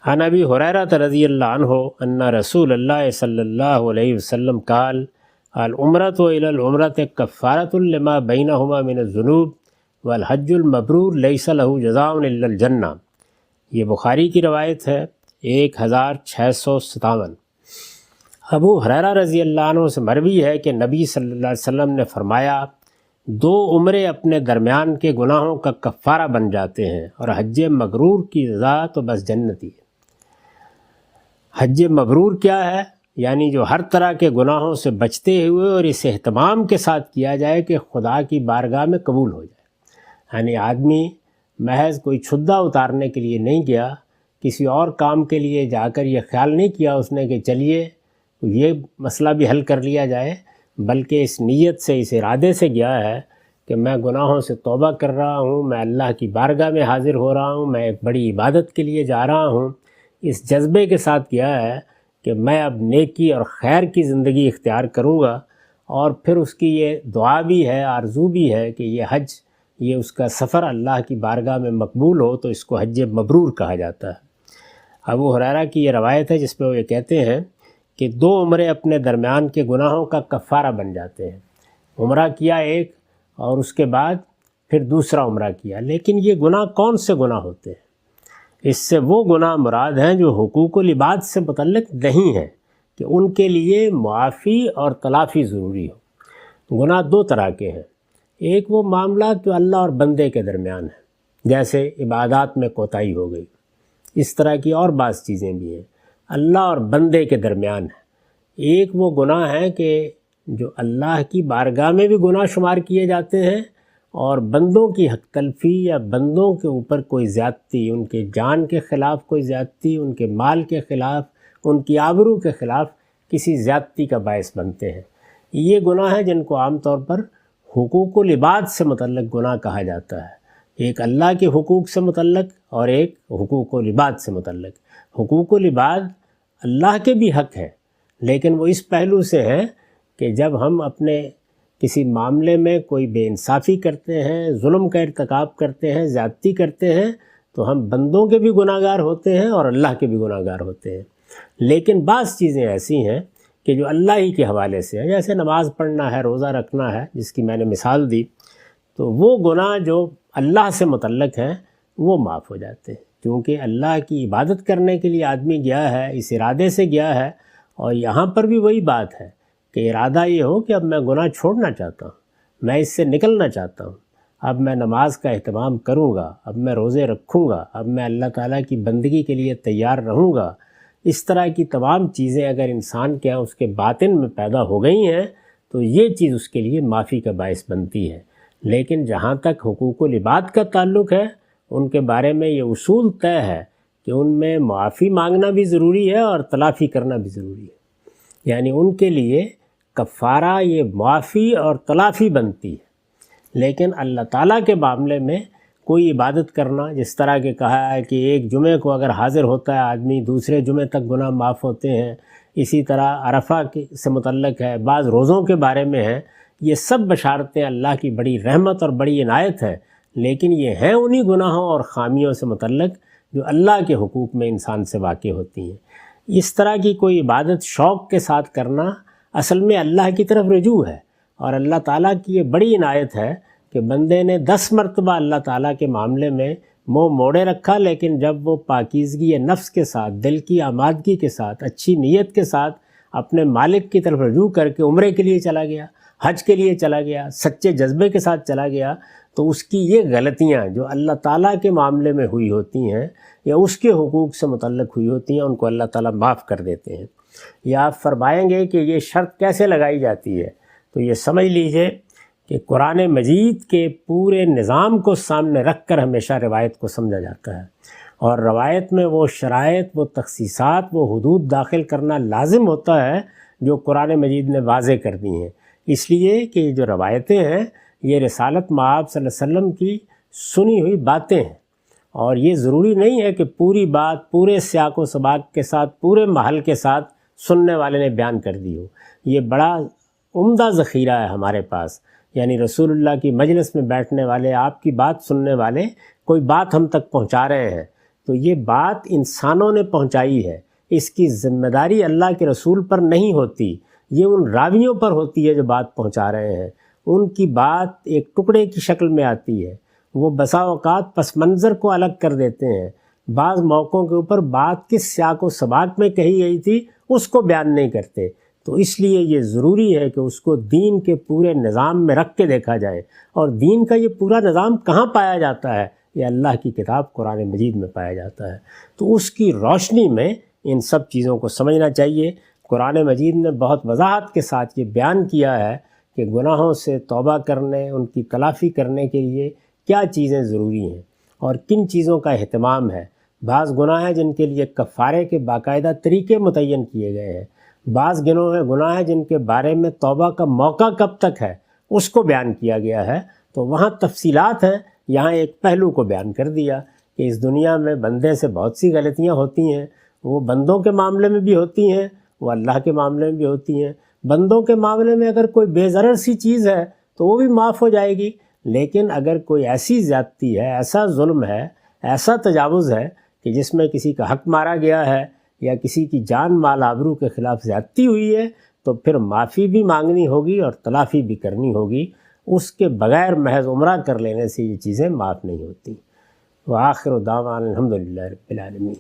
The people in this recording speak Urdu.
عن ابی ہریرہ رضی اللہ عنہ ان رسول اللہ صلی اللہ علیہ وسلم قال العمرۃ الی العمرۃ کفارۃ لما بینہما من الذنوب والحج المبرور لیس لہ جزاء الا الجنہ۔ یہ بخاری کی روایت ہے 1657۔ ابو ہریرہ رضی اللہ عنہ سے مروی ہے کہ نبی صلی اللہ علیہ وسلم نے فرمایا، دو عمرے اپنے درمیان کے گناہوں کا کفارہ بن جاتے ہیں، اور حج مبرور کی جزا تو بس جنتی ہے۔ حج مبرور کیا ہے؟ یعنی جو ہر طرح کے گناہوں سے بچتے ہوئے اور اس اہتمام کے ساتھ کیا جائے کہ خدا کی بارگاہ میں قبول ہو جائے۔ یعنی آدمی محض کوئی چھدا اتارنے کے لیے نہیں گیا، کسی اور کام کے لیے جا کر یہ خیال نہیں کیا اس نے کہ چلیے یہ مسئلہ بھی حل کر لیا جائے، بلکہ اس نیت سے، اس ارادے سے گیا ہے کہ میں گناہوں سے توبہ کر رہا ہوں، میں اللہ کی بارگاہ میں حاضر ہو رہا ہوں، میں ایک بڑی عبادت کے لیے جا رہا ہوں۔ اس جذبے کے ساتھ کیا ہے کہ میں اب نیکی اور خیر کی زندگی اختیار کروں گا، اور پھر اس کی یہ دعا بھی ہے، آرزو بھی ہے کہ یہ حج، یہ اس کا سفر اللہ کی بارگاہ میں مقبول ہو، تو اس کو حج مبرور کہا جاتا ہے۔ ابو ہریرہ کی یہ روایت ہے جس میں وہ یہ کہتے ہیں کہ دو عمرے اپنے درمیان کے گناہوں کا کفارہ بن جاتے ہیں۔ عمرہ کیا ایک، اور اس کے بعد پھر دوسرا عمرہ کیا، لیکن یہ گناہ کون سے گناہ ہوتے ہیں؟ اس سے وہ گناہ مراد ہیں جو حقوق العباد سے متعلق نہیں ہیں کہ ان کے لیے معافی اور تلافی ضروری ہو۔ گناہ دو طرح کے ہیں، ایک وہ معاملات جو اللہ اور بندے کے درمیان ہیں، جیسے عبادات میں کوتاہی ہو گئی، اس طرح کی اور بعض چیزیں بھی ہیں، اللہ اور بندے کے درمیان ہیں۔ ایک وہ گناہ ہے کہ جو اللہ کی بارگاہ میں بھی گناہ شمار کیے جاتے ہیں، اور بندوں کی حق تلفی یا بندوں کے اوپر کوئی زیادتی، ان کے جان کے خلاف کوئی زیادتی، ان کے مال کے خلاف، ان کی آبرو کے خلاف کسی زیادتی کا باعث بنتے ہیں۔ یہ گناہ ہیں جن کو عام طور پر حقوق العباد سے متعلق گناہ کہا جاتا ہے۔ ایک اللہ کے حقوق سے متعلق اور ایک حقوق العباد سے متعلق۔ حقوق العباد اللہ کے بھی حق ہے، لیکن وہ اس پہلو سے ہے کہ جب ہم اپنے کسی معاملے میں کوئی بے انصافی کرتے ہیں، ظلم کا ارتکاب کرتے ہیں، زیادتی کرتے ہیں، تو ہم بندوں کے بھی گناہ گار ہوتے ہیں اور اللہ کے بھی گناہ گار ہوتے ہیں۔ لیکن بعض چیزیں ایسی ہیں کہ جو اللہ ہی کے حوالے سے ہیں، جیسے نماز پڑھنا ہے، روزہ رکھنا ہے، جس کی میں نے مثال دی، تو وہ گناہ جو اللہ سے متعلق ہیں وہ معاف ہو جاتے ہیں، کیونکہ اللہ کی عبادت کرنے کے لیے آدمی گیا ہے، اس ارادے سے گیا ہے۔ اور یہاں پر بھی وہی بات ہے کہ ارادہ یہ ہو کہ اب میں گناہ چھوڑنا چاہتا ہوں، میں اس سے نکلنا چاہتا ہوں، اب میں نماز کا اہتمام کروں گا، اب میں روزے رکھوں گا، اب میں اللہ تعالیٰ کی بندگی کے لیے تیار رہوں گا۔ اس طرح کی تمام چیزیں اگر انسان کے اس کے باطن میں پیدا ہو گئی ہیں تو یہ چیز اس کے لیے معافی کا باعث بنتی ہے۔ لیکن جہاں تک حقوق العباد کا تعلق ہے، ان کے بارے میں یہ اصول طے ہے کہ ان میں معافی مانگنا بھی ضروری ہے اور تلافی کرنا بھی ضروری ہے۔ یعنی ان کے لیے کفارہ یہ معافی اور تلافی بنتی ہے۔ لیکن اللہ تعالیٰ کے معاملے میں کوئی عبادت کرنا، جس طرح کہ کہا ہے کہ ایک جمعے کو اگر حاضر ہوتا ہے آدمی، دوسرے جمعے تک گناہ معاف ہوتے ہیں، اسی طرح عرفہ سے متعلق ہے، بعض روزوں کے بارے میں ہے، یہ سب بشارتیں اللہ کی بڑی رحمت اور بڑی عنایت ہے، لیکن یہ ہیں انہی گناہوں اور خامیوں سے متعلق جو اللہ کے حقوق میں انسان سے واقع ہوتی ہیں۔ اس طرح کی کوئی عبادت شوق کے ساتھ کرنا اصل میں اللہ کی طرف رجوع ہے، اور اللہ تعالیٰ کی یہ بڑی عنایت ہے کہ بندے نے 10 مرتبہ اللہ تعالیٰ کے معاملے میں منہ موڑے رکھا، لیکن جب وہ پاکیزگی نفس کے ساتھ، دل کی آمادگی کے ساتھ، اچھی نیت کے ساتھ اپنے مالک کی طرف رجوع کر کے عمرے کے لیے چلا گیا، حج کے لیے چلا گیا، سچے جذبے کے ساتھ چلا گیا، تو اس کی یہ غلطیاں جو اللہ تعالیٰ کے معاملے میں ہوئی ہوتی ہیں یا اس کے حقوق سے متعلق ہوئی ہوتی ہیں، ان کو اللہ تعالیٰ معاف کر دیتے ہیں۔ یا آپ فرمائیں گے کہ یہ شرط کیسے لگائی جاتی ہے، تو یہ سمجھ لیجئے کہ قرآن مجید کے پورے نظام کو سامنے رکھ کر ہمیشہ روایت کو سمجھا جاتا ہے، اور روایت میں وہ شرائط، وہ تخصیصات، وہ حدود داخل کرنا لازم ہوتا ہے جو قرآن مجید نے واضح کر دی ہیں، اس لیے کہ جو روایتیں ہیں یہ رسالت مآب صلی اللہ علیہ وسلم کی سنی ہوئی باتیں ہیں، اور یہ ضروری نہیں ہے کہ پوری بات پورے سیاق و سباق کے ساتھ، پورے محل کے ساتھ سننے والے نے بیان کر دی ہو۔ یہ بڑا عمدہ ذخیرہ ہے ہمارے پاس، یعنی رسول اللہ کی مجلس میں بیٹھنے والے، آپ کی بات سننے والے کوئی بات ہم تک پہنچا رہے ہیں، تو یہ بات انسانوں نے پہنچائی ہے، اس کی ذمہ داری اللہ کے رسول پر نہیں ہوتی، یہ ان راویوں پر ہوتی ہے جو بات پہنچا رہے ہیں۔ ان کی بات ایک ٹکڑے کی شکل میں آتی ہے، وہ بسا اوقات پس منظر کو الگ کر دیتے ہیں، بعض موقعوں کے اوپر بات کس سیاق و سباق میں کہی گئی تھی اس کو بیان نہیں کرتے، تو اس لیے یہ ضروری ہے کہ اس کو دین کے پورے نظام میں رکھ کے دیکھا جائے۔ اور دین کا یہ پورا نظام کہاں پایا جاتا ہے؟ یہ اللہ کی کتاب قرآن مجید میں پایا جاتا ہے۔ تو اس کی روشنی میں ان سب چیزوں کو سمجھنا چاہیے۔ قرآن مجید نے بہت وضاحت کے ساتھ یہ بیان کیا ہے کہ گناہوں سے توبہ کرنے، ان کی تلافی کرنے کے لیے کیا چیزیں ضروری ہیں اور کن چیزوں کا اہتمام ہے۔ بعض گناہ ہیں جن کے لیے کفارے کے باقاعدہ طریقے متعین کیے گئے ہیں، بعض گناہ ہیں جن کے بارے میں توبہ کا موقع کب تک ہے اس کو بیان کیا گیا ہے۔ تو وہاں تفصیلات ہیں، یہاں ایک پہلو کو بیان کر دیا کہ اس دنیا میں بندے سے بہت سی غلطیاں ہوتی ہیں، وہ بندوں کے معاملے میں بھی ہوتی ہیں، وہ اللہ کے معاملے میں بھی ہوتی ہیں۔ بندوں کے معاملے میں اگر کوئی بے ضرر سی چیز ہے تو وہ بھی معاف ہو جائے گی، لیکن اگر کوئی ایسی زیادتی ہے، ایسا ظلم ہے، ایسا تجاوز ہے کہ جس میں کسی کا حق مارا گیا ہے یا کسی کی جان مال آبرو کے خلاف زیادتی ہوئی ہے، تو پھر معافی بھی مانگنی ہوگی اور تلافی بھی کرنی ہوگی۔ اس کے بغیر محض عمرہ کر لینے سے یہ چیزیں معاف نہیں ہوتی۔ وآخر دعوانا الحمدللہ رب العالمین۔